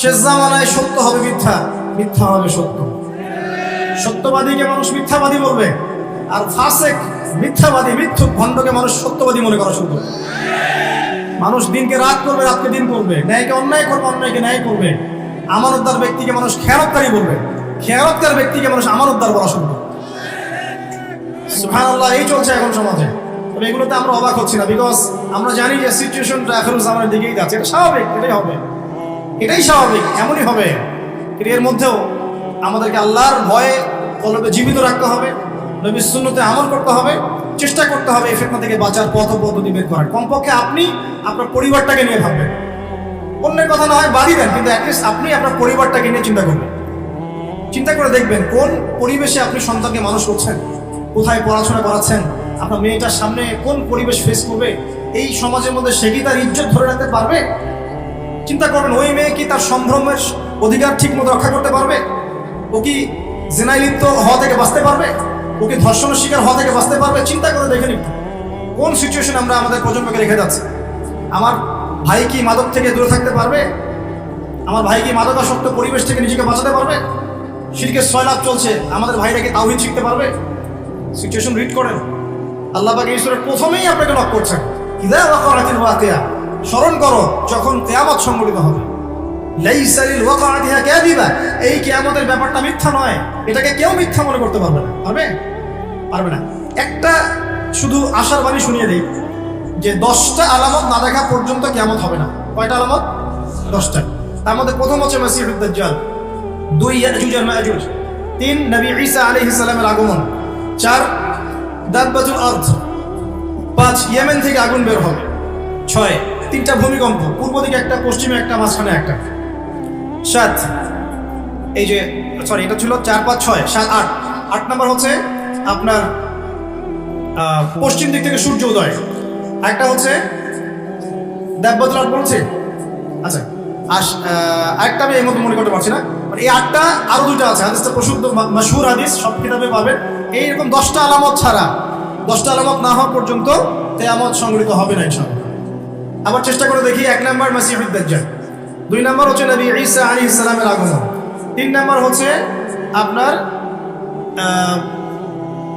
শেষ জামানায় সত্য হবে মিথ্যা, মিথ্যা হবে সত্য। সত্যবাদীকে মানুষ মিথ্যাবাদী বলবে, আর ফাসেক মিথ্যাবাদী মিথ্যুক ভণ্ডকে মানুষ সত্যবাদী মনে করা শুরু করবে। মানুষ দিনকে রাত করবে, রাতকে দিন করবে, ন্যায়কে অন্যায় করবে, অন্যায়কে ন্যায় করবে। আমানতদার ব্যক্তিকে মানুষ খেয়ানতকারী বলবে, খেয়ানতকার ব্যক্তিকে মানুষ আমানতদার বলা শুরু করবে। সুবহানাল্লাহ, এই চলছে এখন সমাজে। তবে এগুলোতে আমরা অবাক হচ্ছি না, বিকজ আমরা জানি যে সিচুয়েশনটা এখনো জামানের দিকেই যাচ্ছে। এটা স্বাভাবিক, এটাই হবে, এটাই স্বাভাবিক, এমনই হবে। এর মধ্যেও আমাদেরকে আল্লাহর ভয়ে কলবে জীবিত রাখতে হবে, নবীর সুন্নতে আমল করতে হবে, চেষ্টা করতে হবে এই ফিতনা থেকে বাঁচার পথ পদ্ধতি বের করার। কমপক্ষে আপনি আপনার পরিবারটাকে নিয়ে ভাববেন। অন্যের কথা না হয় বাড়ি দেন, কিন্তু অ্যাটলিস্ট আপনি আপনার পরিবারটাকে নিয়ে চিন্তা করবেন। চিন্তা করে দেখবেন কোন পরিবেশে আপনি সন্তানকে মানুষ করছেন, কোথায় পড়াশোনা করাচ্ছেন, আপনার মেয়েটার সামনে কোন পরিবেশ ফেস করবে, এই সমাজের মধ্যে সে কি তার ইজ্জত ধরে রাখতে পারবে? চিন্তা করবেন, ওই মেয়ে কি তার সম্ভ্রমের অধিকার ঠিক মতো রক্ষা করতে পারবে? ও কি জেনায় লিপ্ত হওয়া থেকে বাঁচতে পারবে? ও কি ধর্ষণের শিকার হওয়া থেকে বাঁচতে পারবে? চিন্তা করে দেখেন একটু কোন সিচুয়েশন আমরা আমাদের প্রজন্মকে রেখে যাচ্ছি। আমার ভাই কি মাদক থেকে দূরে থাকতে পারবে? আমার ভাই কি মাদকাসক্ত পরিবেশ থেকে নিজেকে বাঁচাতে পারবে? শিরকের সয়লাভ চলছে, আমাদের ভাইরা কি তাওহীদ শিখতে পারবে? সিচুয়েশন রিড করেন। আল্লাহ পাক এই সূরার প্রথমেই আপনাকে নক করছেন, ইযা ওয়াকাআতিল ওয়াকিয়া, স্মরণ করো যখন কিয়ামত সংঘটিত হবে। লাইসা লিল ওয়াকাআতিহা কাযিবা, এই কিয়ামতের ব্যাপারটা মিথ্যা নয়, এটাকে কেউ মিথ্যা মনে করতে পারবে না। পারবে? পারবে না। একটা শুধু আশার বাণী শুনিয়ে দেই যে 10টা আলামত না দেখা পর্যন্ত কিয়ামত হবে না। কয়টা আলামত? 10টা। তার মধ্যে প্রথম হচ্ছে মাসিহুদ দাজ্জাল, 2 ইয়াজুজ আর মাজুজ, 3 নবী ঈসা আলাইহিস সালামের আগমন, 4 দাব্বাতুল আরদ, 5 ইয়েমেন থেকে আগুন বের হবে, 6 3টা ভূমিকম্প, পূর্ব দিকে একটা, পশ্চিমে একটা, মাঝখানে একটা, 7 এই যে সরি এটা ছিল 4 5 6 7 8, 8 নাম্বার হচ্ছে আপনার পশ্চিম দিক থেকে সূর্য উদয়, একটা হচ্ছে দাব্বাতুল আরদ বলছে। আচ্ছা, আরেকটা আমি এই মধ্যে মনে করতে পারছি না, মানে এই 8টা আরো 2টা আছে, হাদিসটা প্রসিদ্ধ মাশহুর হাদিস, সব কিতাবে পাবেন। এইরকম 10টা আলামত ছাড়া, 10টা আলামত না হওয়া পর্যন্ত কিয়ামত সংঘটিত হবে না ইনশাআল্লাহ। আবার চেষ্টা করে দেখি, 1 নাম্বার মাসিহুদ দাজ্জাল, 2 নাম্বার হচ্ছে নবী ঈসা আলাইহিস সালামের আগমন, 3 নাম্বার হচ্ছে আপনার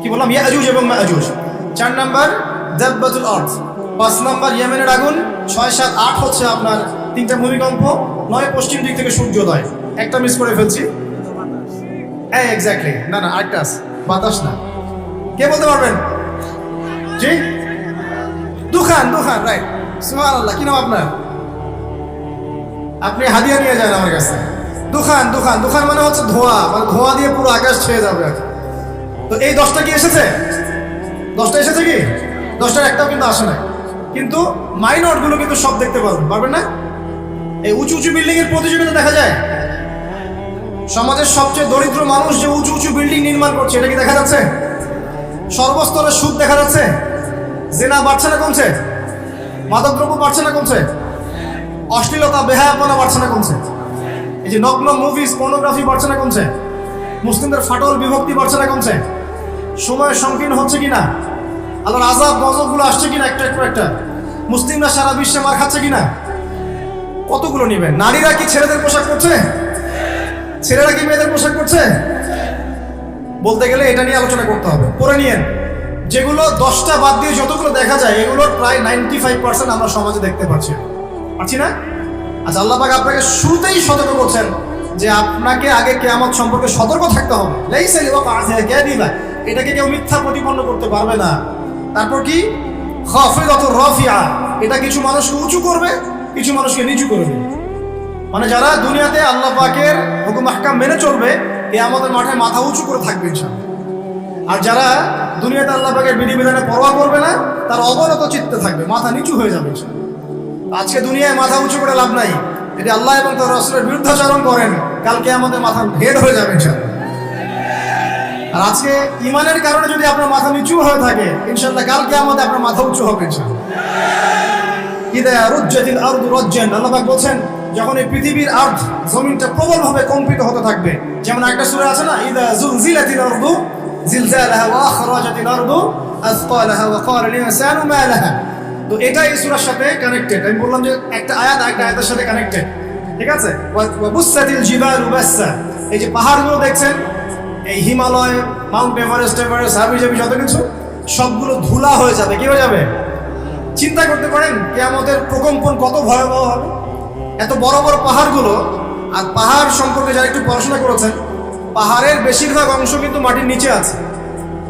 কি বললাম ইয়াজুজ এবং মাজুজ, 4 নাম্বার দাব্বাতুল আরদ, 5 নাম্বার ইয়েমেনের আগুন, 6 7 8 হচ্ছে আপনার 3টা ভূমিকম্প, 9 পশ্চিম দিক থেকে সূর্যোদয়। একটা মিস করে ফেলছি, এক্স্যাক্টলি, না না আরেকটা আছে, বাতাস না, কে বলতে পারবেন? জি, দুখান, দুখান, রাইট। সুবহানাল্লাহ, কি নাম আপনার? আপনি হাদিয়া নিয়ে যান আমার কাছে। দুখান, দুখান, দুখান মানে হচ্ছে ধোঁয়া, মানে ধোঁয়া দিয়ে পুরো আকাশ ছেয়ে যাবে। তো এই 10টা কি এসেছে? 10টা এসেছে কি? 10টার একটাও কিন্তু আসে না, কিন্তু মাইনর গুলো কিন্তু সব দেখতে পারবেন না? এই উঁচু উঁচু বিল্ডিং এর প্রতিযোগিতা দেখা যায়, সমাজের সবচেয়ে দরিদ্র মানুষ যে উঁচু উঁচু বিল্ডিং নির্মাণ করছে, এটা কি দেখা যাচ্ছে? সর্বস্তরে সুদ দেখা যাচ্ছে, জেনা বাড়ছে না কমছে? মাদকদ্রব্য বাড়ছে না কমছে? অশ্লীলতা বেহায়াপনা বাড়ছে না কমছে? এই যে নগ্ন মুভিজ, পর্নোগ্রাফি বাড়ছে না কমছে? মুসলিমদের ফাটল বিভক্তি বাড়ছে না কমছে? সময় সংকীর্ণ হচ্ছে কিনা? আল্লাহর আযাব গজবগুলো আসছে কিনা একটা একটা? মুসলিমরা সারা বিশ্বে মার খাচ্ছে কিনা? কতগুলো নেবেন? নারীরা কি ছেলেদের পোশাক করছে? ছেলেরা কি মেয়েদের পোশাক করছে? বলতে গেলে এটা নিয়ে আলোচনা করতে হবে। পরে নিয়েন, যেগুলো 10টা বাদ দিয়ে যতগুলো দেখা যায়, এগুলোর প্রায় 95% আমরা সমাজে দেখতে পাচ্ছি না? আচ্ছা, আল্লাহ পাক আপনাকে শুরুতেই সতর্ক করছেন যে আপনাকে আগে কিয়ামত সম্পর্কে সতর্ক থাকতে হবে। লাইসা লিল ওয়াকাআতিহা কাযিবা, এটাকে কেউ মিথ্যা প্রতিপন্ন করতে পারবে না। তারপর কি? খাফিদাতুর রাফিআ, এটা কিছু মানুষকে উঁচু করবে, কিছু মানুষকে নিচু করবে। মানে যারা দুনিয়াতে আল্লাহ পাকের হুকুম আহকাম মেনে চলবে, কিয়ামতের মাঠে মাথা উঁচু করে থাকবে ইনশাআল্লাহ। আর যারা দুনিয়াতে আল্লাহ পাকের বিধিবিধানে পরোয়া করবে না, তার অবনত চিত্তে থাকবে, মাথা নিচু হয়ে যাবে ইনশাআল্লাহ। আজকে দুনিয়ায় মাথা উঁচু করে লাভ নাই, যদি আল্লাহ এবং তার রাসূলের বিরুদ্ধাচরণ করেন, কাল কিয়ামতে মাথা হেড হয়ে যাবে ইনশাআল্লাহ। আর আজকে ঈমানের কারণে যদি আপনার মাথা নিচু হয়ে থাকে, ইনশাআল্লাহ কাল কিয়ামতে আপনার মাথা উঁচু হবে ইনশাআল্লাহ। ইযা রুজ্জাতিল আরদু রাজ্জান, আল্লাহ পাক বলেন যখন এই পৃথিবীর আরদ, জমিনটা প্রবলভাবে কম্পিত হতে থাকবে। যেমন একটা সূরা আছে না, ইযা যুলজিলাতিল আরদু জিলজালাহা ওয়া আখরাজাতিল আরদু আসকালাহা ওয়া ক্বালা লিল ইনসানু মা লাহা। তো এটা এই সূরার সাথে কানেক্টেড। আমি বললাম যে একটা আয়াত আরেকটা আয়াতের সাথে কানেক্টেড। ঠিক আছে, বুসাতিল জিবালু বাসসা, এই যে পাহাড়গুলো দেখছেন, এই হিমালয়, মাউন্ট এভারেস্ট, হাবি জাবি যত কিছু সবগুলো ধুলা হয়ে যাবে। কি হয়ে যাবে? চিন্তা করতে পারেন কিয়ামতের প্রকম্পন কত ভয়াবহ হবে। এত বড় বড় পাহাড়গুলো, আর পাহাড় সম্পর্কে যারা একটু পড়াশোনা করেছেন, পাহাড়ের বেশিরভাগ অংশ কিন্তু মাটির নিচে আছে।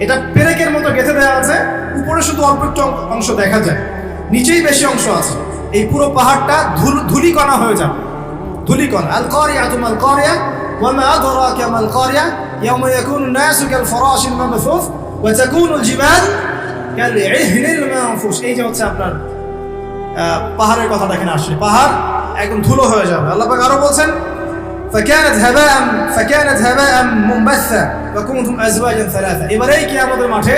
এটা পেরেকের মতো গেঁথে দেওয়া আছে, উপরে শুধু অল্প একটু অংশ দেখা যায়, নিচেই বেশি অংশ আছে। এই পুরো পাহাড়টা ধুলিকণা হয়ে যাবে, ধুলিকণা। আল কারিয়াতু মাল কারিয়া ওয়া মা আদরাকা মাল কারিয়া ইয়াওমা ইয়াকুনু নাসু কাল ফারাশিল মাবথুস ওয়া তাকুনুল জিবাল কাল ইহনিল মানফুস। এই যে হচ্ছে আপনার পাহাড়ের কথা দেখেন, আসছে পাহাড় একদম ধুলো হয়ে যাবে। আল্লাহ পাক আরো বলছেন فكانت هباء منبثا وكنتم ازواجا ثلاثه। এবারে এই কিয়ামতের মাঠে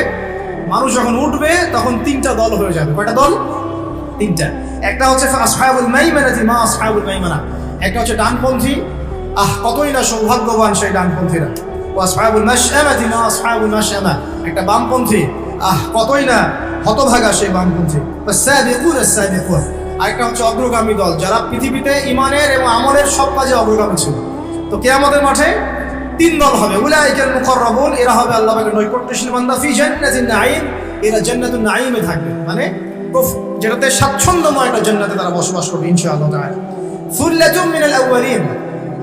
মানুষ যখন উঠবে তখন তিনটা দল হয়ে যাবে। কয়টা দল? তিনটা। একটা হচ্ছে আসহাবুল মাইমানাতি মা আসহাবুল মাইমানা, একটা হচ্ছে ডানপন্থী, কতই না সৌভাগ্যবান সেই ডানপন্থীরা। ওয়া আসহাবুল মাশআমাতি মা আসহাবুল মাশআমা, একটা বামপন্থী, কতই না হতভাগা সেই বামপন্থী। ওয়াসাবিকুন আস-সাবিকুন, আরেকটা হচ্ছে অগ্রগামী দল, যারা পৃথিবীতে ইমানের এবং আমলের সব কাজে অগ্রগামী ছিল। তো কিয়ামতের মাঠে তিন দল হবে। উলাইকাল মুকাররাবুন, এরা হবে আল্লাহ পাকের নৈকট্যশীল বান্দা। ফি জান্নাতিন নাঈম, এরা জান্নাতুন নাঈমে থাকবে, মানে যেটাতে স্বাচ্ছন্দ্যময় একটা জান্নাতে তারা বসবাস করবে ইনশাআল্লাহ তাআলা। সুল্লাতুম মিনাল আউয়ালিন,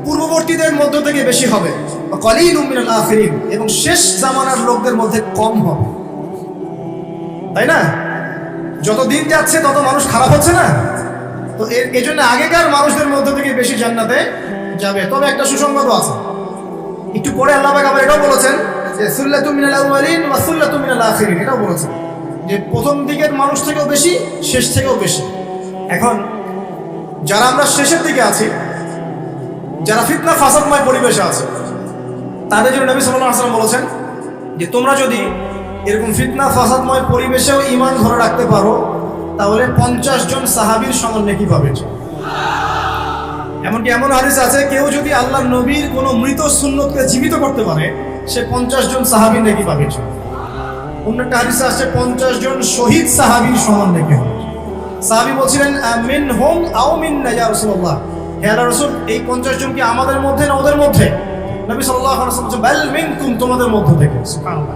পূর্ববর্তীদের মধ্য থেকে বেশি হবে। ওয়া কলিলুম মিনাল আখিরিন, এবং শেষ জামানার লোকদের মধ্যে কম হবে। তাই না? যত দিন যাচ্ছে তত মানুষ খারাপ হচ্ছে না? তো এই জন্য আগেকার মানুষদের মধ্যে থেকে বেশি জান্নাতে যাবে। তবে একটা সুসংবাদও আছে, একটু পরে আল্লাহ পাক আবার এটাও বলেছেন যে সুল্লাতুম মিনাল আউয়ালিন ওয়া সুল্লাতুম মিনাল আখিরিন, এটাও বলেছেন যে প্রথম দিকের মানুষ থেকেও বেশি, শেষ থেকেও বেশি। এখন যারা আমরা শেষের দিকে আছি, যারা ফিতনা ফাসাদময় পরিবেশে আছে, তাদের জন্য নবী সাল্লাল্লাহু আলাইহি ওয়াসাল্লাম বলেছেন যে তোমরা যদি এরকম ফিতনা ফাসাদময় পরিবেশেও ঈমান ধরে রাখতে পারো, তাহলে 50 জন সাহাবীর সমান নেকি পাবে। এমনকি এমন হাদিস আছে, কেউ যদি আল্লাহর নবীর কোনো মৃত সুন্নতকে জীবিত করতে পারে, সে 50 জন সাহাবীর নেকি পাবে। অন্য একটা হাদিসে আছে 50 জন শহীদ সাহাবীর সমান নেকি হবে। সাহাবী বলছিলেন মিনহুম আও মিন্না ইয়া রাসূলুল্লাহ, হে আল্লাহর রাসূল, এই 50 জন কি আমাদের মধ্যে না ওদের মধ্যে? নবী সাল্লাল্লাহু আলাইহি ওয়াসাল্লাম বলেন বাল মিনকুম, তোমাদের মধ্য থেকে। সুবহানাল্লাহ।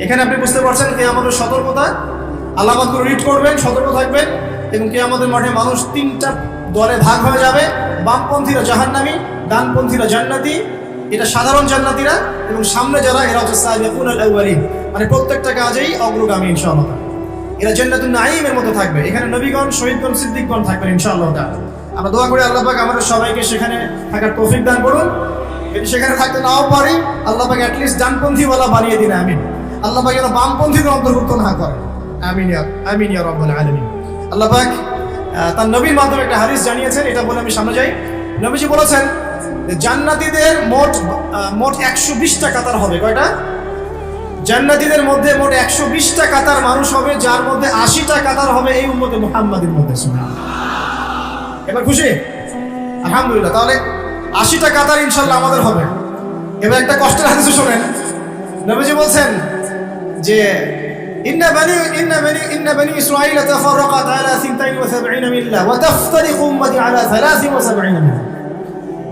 এখানে আপনি বুঝতে পারছেন যে আমাদের সতর্কতা, আল্লাহবাদগুলো রিড করবেন, সতর্ক থাকবেন। এবং কিয়ামতের মাঠে মানুষ তিনটা দলে ভাগ হয়ে যাবে। বামপন্থীরা জাহান্নামী, ডানপন্থীরা জান্নাতি, এটা সাধারণ জান্নাতীরা, এবং সামনে যারা, এরা হচ্ছে সাবিকুনাল আউয়ালিন, মানে প্রত্যেকটা কাজেই অগ্রগামী ইনশাআল্লাহ। এরা জান্নাতুন নাঈমের মতো থাকবে। এখানে নবীগণ, শহীদগণ, সিদ্দিকগণ থাকবেন ইনশাআল্লাহ তাআলা। আমরা দোয়া করি আল্লাহ পাক আমাদের সবাইকে সেখানে থাকার তৌফিক দান করুন। যদি সেখানে থাকতে নাও পারি, আল্লাহ পাক অ্যাটলিস্ট ডানপন্থীওয়ালা বানিয়ে দিন, আমিন। আল্লাহ পাক যেন বামপন্থীদের অন্তর্ভুক্ত না করে, আমিন ইয়া রাব্বুল আলামিন। আল্লাহ পাক তার নবীর মাধ্যমে একটা হাদিস জানিয়েছেন, এটা বলে আমি সামনে যাই। নবীজি বলেছেন যে জান্নাতীদের মোট 120টা কাতার হবে। কয়টা? জান্নাতীদের মধ্যে মোট 120টা কাতার মানুষ হবে, যার মধ্যে 80টা কাতার হবে এই উম্মতে মুহাম্মাদের মধ্যে। এবার খুশি? আলহামদুলিল্লাহ। তাহলে 80টা কাতার ইনশাআল্লাহ আমাদের হবে। এবার একটা কষ্টের হাদিস শুনেন। নবীজি বলছেন যে ইন্না বানি ইসরাঈল তাফাররাকাত আলা 72 মিল্লা ওয়া তাফতারিকু উম্মতি আলা 73 মিল্লা।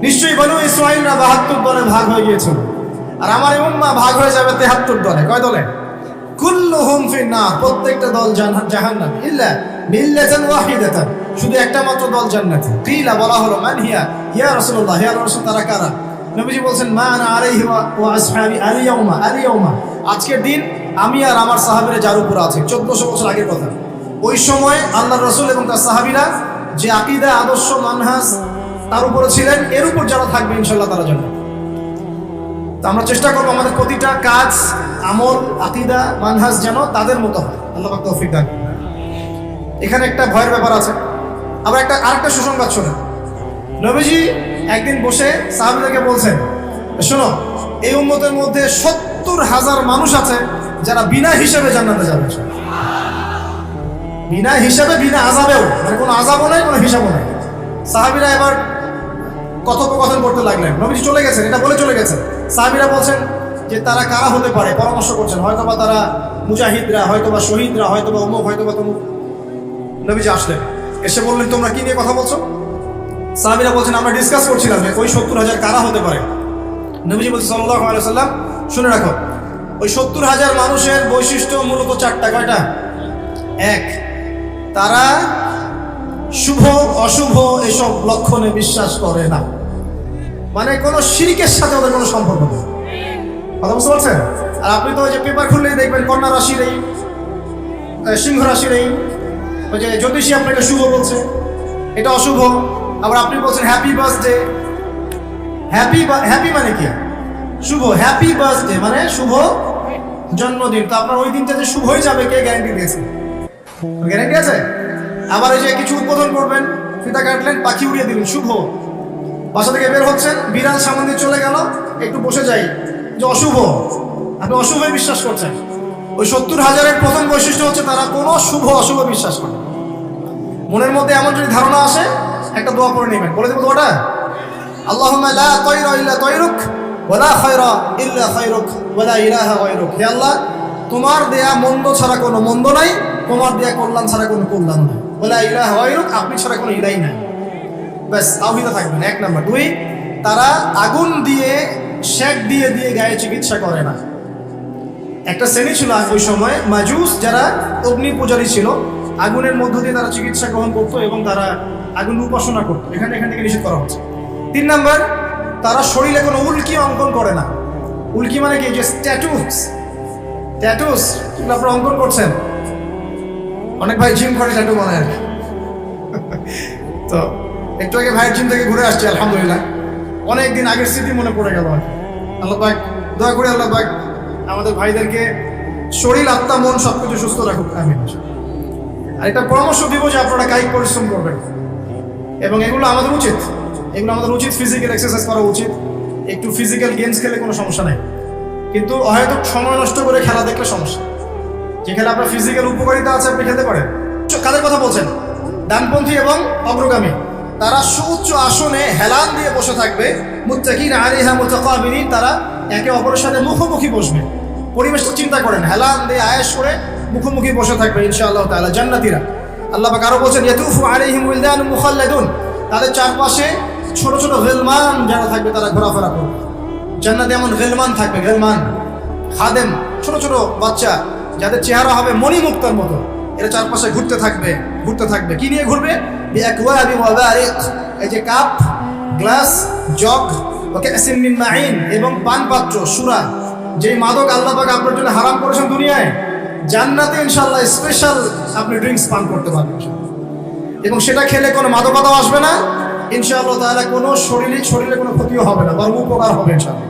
নিশ্চয়ই বনু ইসরাঈলরা 72 দলে ভাগ হয়ে গিয়েছিল, আর আমার উম্মাহ ভাগ হয়ে যাবে 73 দলে। কয় দলে? কুল্লুহুম ফিন্নার, প্রত্যেকটা দল জাহান্নামী, ইল্লা মিল্লাতান ওয়াহিদাতান, শুধু একটা মাত্র দল জান্নাতি। কিলা, বলা হলো মান হিয়া, ইয়া রাসূলুল্লাহ, ইয়া রাসূল, তারা কারা? নবীজি বলেন মা আনা আলাইহি ওয়া আসহাবি আল-ইয়াউমা, আজকের দিন আমি আর আমার সাহাবীরা যার উপর আছে। 1400 বছর আগের কথা। ওই সময় আল্লাহর রাসূল এবং তার সাহাবীরা যে আকীদা, আদর্শ, মানহাজ তার উপরে ছিলেন, এর উপর যারা থাকবে ইনশাআল্লাহ তারা জান্নাত। তো আমরা চেষ্টা করবো আমাদের প্রতিটা কাজ, আমল, আকীদা, মানহাজ যেন তাদের মতো হয়। আল্লাহ পাক তৌফিক দান। এখানে একটা ভয়ের ব্যাপার আছে। আবার আরেকটা সুসংবাদ শোনেন। নবীজি একদিন বসে সাহাবীদেরকে বলছেন, শোনো, এই উম্মতের মধ্যে 70,000 মানুষ আছে যারা বিনা হিসাবে জান্নাতে যাবে। বিনা হিসাবে, বিনা আযাবেও, মানে কোনো আযাবও নাই, কোনো হিসাবও নাই। সাহাবীরা এবার কথোপকথন করতে লাগলেন। নবীজি চলে গেছেন, এটা বলে চলে গেছেন। সাহাবীরা বলছেন যে তারা কারা হতে পারে, পরামর্শ করছেন। হয়তোবা তারা মুজাহিদরা, হয়তোবা শহীদরা, হয়তোবা অমুক, হয়তোবা তমুক। নবীজি আসলেন, এসে বললেন তোমরা কি নিয়ে কথা বলছো? সাহাবীরা বলছেন আমরা ডিসকাস করছিলাম যে ওই 70,000 কারা হতে পারে। নবীজি বলছেন সাল্লাল্লাহু আলাইহি ওয়াসাল্লাম, শুনে রাখো ওই 70,000 মানুষের বৈশিষ্ট্য মূলত চারটা। কয়টা? এক, তারা শুভ অশুভ এসব লক্ষণে বিশ্বাস করে না, মানে কোনো শিরকের সাথে ওদের কোনো সম্পর্ক নেই। কথা বুঝতে পারছেন? আর আপনি তো ওই যে পেপার খুললেই দেখবেন কন্যা রাশির এই, সিংহ রাশির এই, ওই যে জ্যোতিষী আপনাকে শুভ বলছে, এটা অশুভ। আবার আপনি বলছেন হ্যাপি বার্থডে, হ্যাপি মানে কি? শুভ। হ্যাপি বার্থডে মানে শুভ জন্মদিন। তো আপনার ওই দিনটা যে শুভ হয়ে যাবে কে গ্যারান্টি দিয়েছে? গ্যারান্টি আছে? আবার ওই যে কিছু উদ্বোধন করবেন, ফিতা কাটলেন, পাখি উড়িয়ে দিলেন, শুভ। বাসা থেকে বের হচ্ছেন, বিড়াল সামনে দিয়ে চলে গেল, একটু বসে যাই, যে অশুভ। আপনি অশুভে বিশ্বাস করছেন। ওই 70,000-এর প্রথম বৈশিষ্ট্য হচ্ছে তারা কোনো শুভ অশুভ বিশ্বাস করে। মনের মধ্যে এমন যদি ধারণা আসে, একটা দোয়া করে নেবেন। বলে দেবো দোয়াটা, আল্লাহুম্মা লা তায়রা ইল্লা তায়রুক ওয়ালা খায়রা ইল্লা খায়রুক ওয়ালা ইলাহা গায়রুক। হে আল্লাহ, তোমার দেয়া মন্দ ছাড়া কোনো মন্দ নাই, তোমার দেয়া কল্যাণ ছাড়া কোনো কল্যাণ নাই, ওয়ালা ইলাহা গায়রুক, আপনি ছাড়া কোনো ইলাই নাই। ব্যাস, তাওহীদে থাকবেন। এক নাম্বার। দুই, তারা আগুন দিয়ে শেক দিয়ে দিয়ে গায়ে চিকিৎসা করে না। একটা শ্রেণী ছিল ওই সময় মাজুস, যারা অগ্নি পূজারী ছিল, আগুনের মধ্য দিয়ে তারা চিকিৎসা গ্রহণ করতো এবং তারা আগুন উপাসনা করতো। এখান থেকে নিষেধ করা হচ্ছে। তিন নাম্বার, তারা শরীরে কোনো উল্কি অঙ্কন করে না। উল্কি মানে কি? যে ট্যাটুস আপনারা অঙ্কন করছেন, অনেক ভাই জিম করে ট্যাটু বানায় আর কি। তো একটু আগে ভাইয়ের জিম থেকে ঘুরে আসছি, আলহামদুলিল্লাহ। অনেকদিন আগের স্মৃতি মনে পড়ে গেল আর কি। আল্লাহ পাক, দোয়া করি আল্লাহ পাক আমাদের ভাইদেরকে শরীর, আত্মা, মন সবকিছু সুস্থ রাখুক, আমিন। আর একটা পরামর্শ দিব যে আপনারা কায়িক পরিশ্রম করবেন, এবং এগুলো আমাদের উচিত। ফিজিক্যাল এক্সারসাইজ করা উচিত। একটু ফিজিক্যাল গেমস খেলে কোনো সমস্যা নেই, কিন্তু হয়তো সময় নষ্ট করে খেলা দেখলে সমস্যা। যে খেলা আপনার ফিজিক্যাল উপকারিতা আছে আপনি খেলতে পারেন। কাদের কথা বলছেন? ডানপন্থী এবং অগ্রগামী। তারা সুউচ্চ আসনে হেলান দিয়ে বসে থাকবে, মুত্তাকিন আলাইহা মুতাকাবিলিন, তারা একে অপরের সাথে মুখোমুখি বসবে। পরিবেশটা চিন্তা করেন, হেলান দিয়ে আয়েশ করে মুখোমুখি বসে থাকবে ইনশাআল্লাহ তাআলা জান্নাতীরা। আল্লাহ পাক আরো বলেন, ইয়াতুফু আলাইহিম উইলদানুন মুখাল্লাদুন, তাদের চারপাশে ছোট ছোট গিলমান যারা থাকবে তারা ঘোরাফেরা করবে। জান্নাতে এমন গিলমান থাকবে, গিলমান খাদেম, ছোট ছোট বাচ্চা যাদের চেহারা হবে মণিমুক্তার মতো, এরা চারপাশে ঘুরতে থাকবে। কি নিয়ে ঘুরবে? বিআকওয়াবি ওয়া বারিক, এই যে কাপ, গ্লাস, জগ, ওয়া কাসিন মিন মাইন, এবং পানপাত্র, সুরা, যেই মাদক আল্লাহ পাক আপনার জন্য হারাম করেছেন দুনিয়ায়, জান্নাতে ইনশাআল্লাহ স্পেশাল আপনি ড্রিঙ্কস পান করতে পারবেন। এবং সেটা খেলে কোনো মাদকতাও আসবে না ইনশাআল্লাহ তাআলা, কোনো শরীরে কোনো ক্ষতিও হবে না, বরং উপকার হবে ইনশাআল্লাহ।